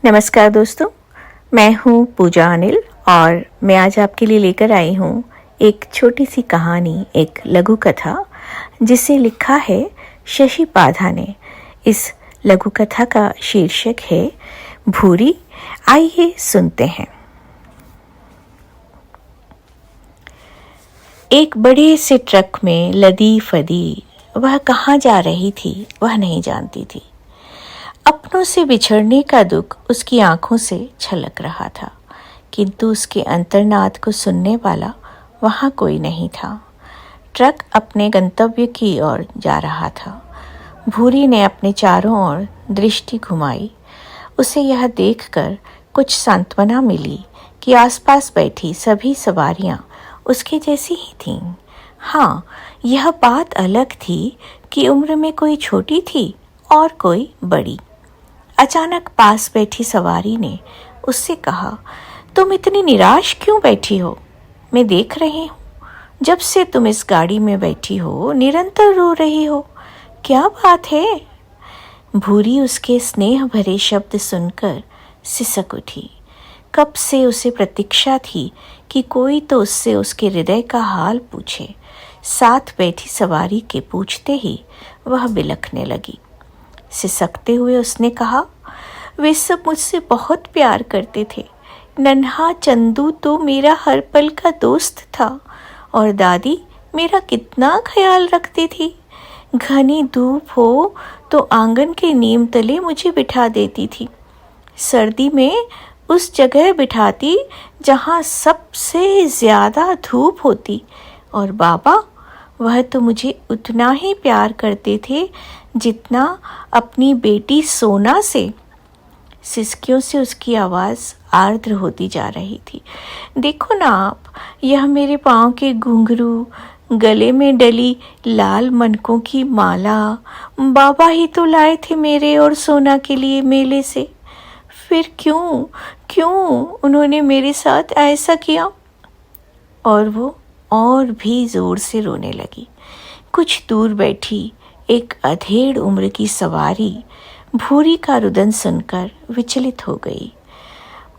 नमस्कार दोस्तों, मैं हूँ पूजा अनिल और मैं आज आपके लिए लेकर आई हूँ एक छोटी सी कहानी, एक लघु कथा जिसे लिखा है शशि पाधा ने। इस लघु कथा का शीर्षक है भूरी। आइए सुनते हैं। एक बड़े से ट्रक में लदी फदी वह कहाँ जा रही थी वह नहीं जानती थी। अपनों से बिछड़ने का दुख उसकी आंखों से छलक रहा था, किंतु उसके अंतर्नाद को सुनने वाला वहाँ कोई नहीं था। ट्रक अपने गंतव्य की ओर जा रहा था। भूरी ने अपने चारों ओर दृष्टि घुमाई। उसे यह देखकर कुछ सांत्वना मिली कि आसपास बैठी सभी सवारियां उसके जैसी ही थीं। हाँ, यह बात अलग थी कि उम्र में कोई छोटी थी और कोई बड़ी। अचानक पास बैठी सवारी ने उससे कहा, तुम इतनी निराश क्यों बैठी हो? मैं देख रही हूँ, जब से तुम इस गाड़ी में बैठी हो निरंतर रो रही हो। क्या बात है? भूरी उसके स्नेह भरे शब्द सुनकर सिसक उठी। कब से उसे प्रतीक्षा थी कि कोई तो उससे उसके हृदय का हाल पूछे। साथ बैठी सवारी के पूछते ही वह बिलखने लगी। सिसकते हुए उसने कहा, वे सब मुझसे बहुत प्यार करते थे। नन्हा चंदू तो मेरा हर पल का दोस्त था और दादी मेरा कितना ख्याल रखती थी। घनी धूप हो तो आंगन के नीम तले मुझे बिठा देती थी। सर्दी में उस जगह बिठाती जहाँ सबसे ज़्यादा धूप होती। और बाबा, वह तो मुझे उतना ही प्यार करते थे जितना अपनी बेटी सोना से। सिसकियों से उसकी आवाज़ आर्द्र होती जा रही थी। देखो ना आप, यह मेरे पाँव के घुंघरू, गले में डली लाल मनकों की माला बाबा ही तो लाए थे मेरे और सोना के लिए मेले से। फिर क्यों उन्होंने मेरे साथ ऐसा किया? और वो और भी ज़ोर से रोने लगी। कुछ दूर बैठी एक अधेड़ उम्र की सवारी भूरी का रुदन सुनकर विचलित हो गई।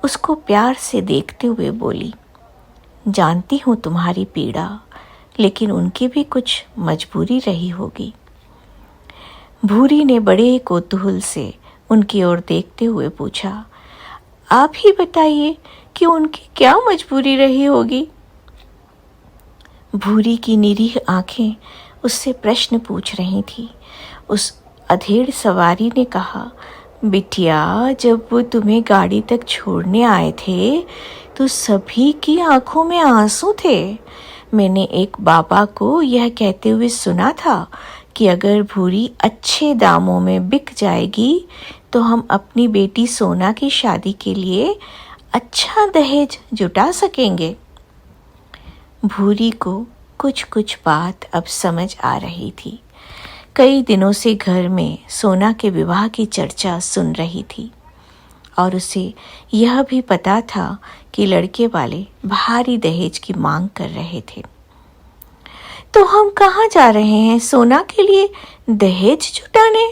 उसको प्यार से देखते हुए बोली, जानती हूँ तुम्हारी पीड़ा, लेकिन उनकी भी कुछ मजबूरी रही होगी। भूरी ने बड़े कौतूहल से उनकी ओर देखते हुए पूछा, आप ही बताइए कि उनकी क्या मजबूरी रही होगी? भूरी की निरीह आंखें उससे प्रश्न पूछ रही थी। उस अधेड़ सवारी ने कहा, बिटिया, जब वो तुम्हें गाड़ी तक छोड़ने आए थे तो सभी की आंखों में आंसू थे। मैंने एक बाबा को यह कहते हुए सुना था कि अगर भूरी अच्छे दामों में बिक जाएगी तो हम अपनी बेटी सोना की शादी के लिए अच्छा दहेज जुटा सकेंगे। भूरी को कुछ बात अब समझ आ रही थी। कई दिनों से घर में सोना के विवाह की चर्चा सुन रही थी और उसे यह भी पता था कि लड़के वाले भारी दहेज की मांग कर रहे थे। तो हम कहाँ जा रहे हैं सोना के लिए दहेज जुटाने?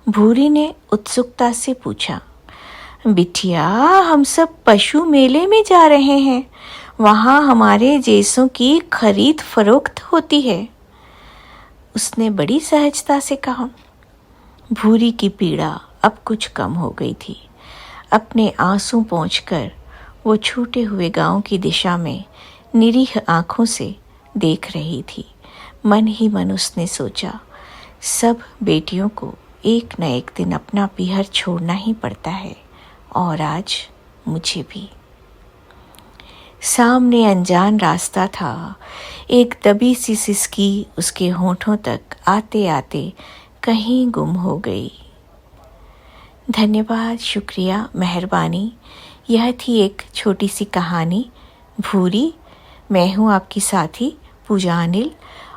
भूरी ने उत्सुकता से पूछा। बिटिया, हम सब पशु मेले में जा रहे हैं। वहाँ हमारे जैसों की खरीद फरोख्त होती है, उसने बड़ी सहजता से कहा। भूरी की पीड़ा अब कुछ कम हो गई थी। अपने आंसू पोंछकर वो छूटे हुए गांव की दिशा में निरीह आंखों से देख रही थी। मन ही मन उसने सोचा, सब बेटियों को एक न एक दिन अपना पीहर छोड़ना ही पड़ता है और आज मुझे भी। सामने अनजान रास्ता था। एक दबी सी सिसकी उसके होठों तक आते आते कहीं गुम हो गई। धन्यवाद, शुक्रिया, मेहरबानी। यह थी एक छोटी सी कहानी भूरी। मैं हूँ आपकी साथी पूजा अनिल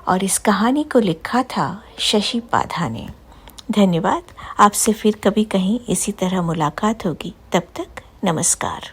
और इस कहानी को लिखा था शशि पाधा ने। धन्यवाद। आपसे फिर कभी कहीं इसी तरह मुलाकात होगी। तब तक नमस्कार।